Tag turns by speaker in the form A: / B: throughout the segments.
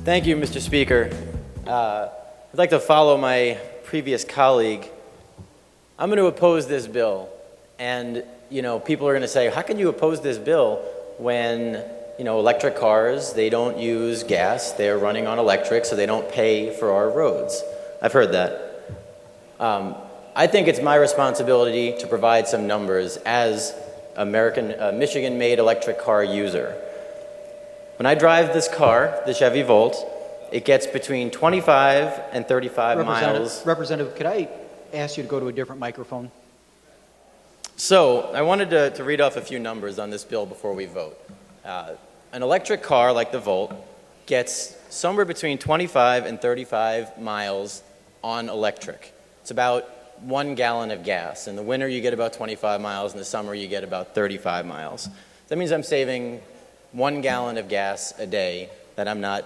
A: Thank you, Mr. Speaker. I'd like to follow my previous colleague. I'm going to oppose this bill. And, people are going to say, how can you oppose this bill when, electric cars, they don't use gas, they're running on electric, so they don't pay for our roads. I've heard that. I think it's my responsibility to provide some numbers as a Michigan-made electric car user. When I drive this car, the Chevy Volt, it gets between 25 and 35 miles.
B: Representative, could I ask you to go to a different microphone?
A: So I wanted to read off a few numbers on this bill before we vote. An electric car like the Volt gets somewhere between 25 and 35 miles on electric. It's about 1 gallon of gas. In the winter, you get about 25 miles. In the summer, you get about 35 miles. That means I'm saving 1 gallon of gas a day that I'm not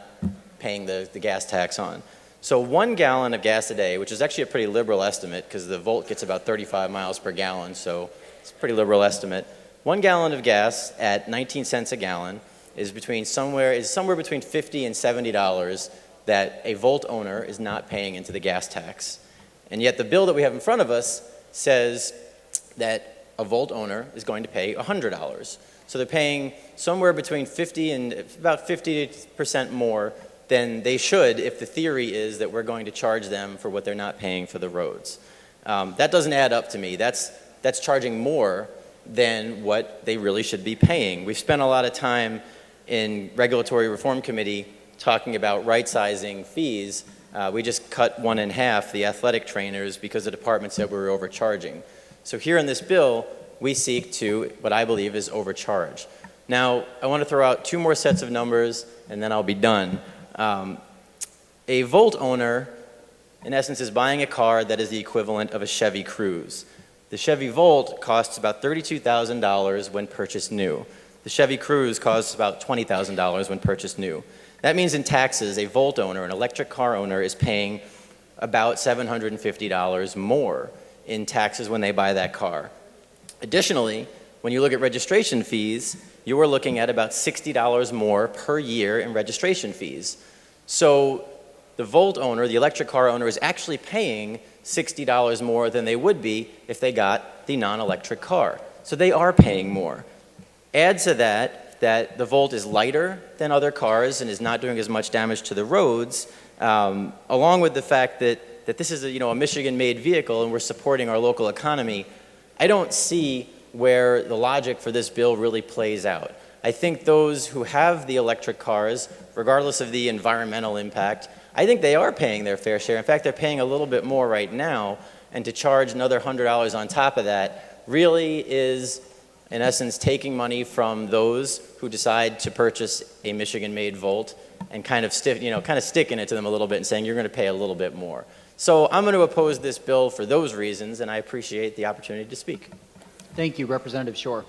A: paying the gas tax on. So 1 gallon of gas a day, which is actually a pretty liberal estimate because the Volt gets about 35 miles per gallon, so it's a pretty liberal estimate. 1 gallon of gas at 19 cents a gallon is somewhere between $50 and $70 that a Volt owner is not paying into the gas tax. And yet the bill that we have in front of us says that a Volt owner is going to pay $100. So they're paying somewhere between 50 and about 50% more than they should if the theory is that we're going to charge them for what they're not paying for the roads. That doesn't add up to me. That's charging more than what they really should be paying. We've spent a lot of time in Regulatory Reform Committee talking about right-sizing fees. We just cut one in half, the athletic trainers, because the department said we were overcharging. So here in this bill, we seek to, what I believe is overcharge. Now, I want to throw out 2 more sets of numbers, and then I'll be done. A Volt owner, in essence, is buying a car that is the equivalent of a Chevy Cruze. The Chevy Volt costs about $32,000 when purchased new. The Chevy Cruze costs about $20,000 when purchased new. That means in taxes, a Volt owner, an electric car owner, is paying about $750 more in taxes when they buy that car. Additionally, when you look at registration fees, you are looking at about $60 more per year in registration fees. So the Volt owner, the electric car owner, is actually paying $60 more than they would be if they got the non-electric car. So they are paying more. Add to that the Volt is lighter than other cars and is not doing as much damage to the roads, along with the fact that this is a Michigan-made vehicle and we're supporting our local economy. I don't see where the logic for this bill really plays out. I think those who have the electric cars, regardless of the environmental impact, I think they are paying their fair share. In fact, they're paying a little bit more right now, and to charge another $100 on top of that really is, in essence, taking money from those who decide to purchase a Michigan-made Volt and kind of sticking it to them a little bit and saying you're going to pay a little bit more. So I'm going to oppose this bill for those reasons, and I appreciate the opportunity to speak.
B: Thank you, Representative Schor.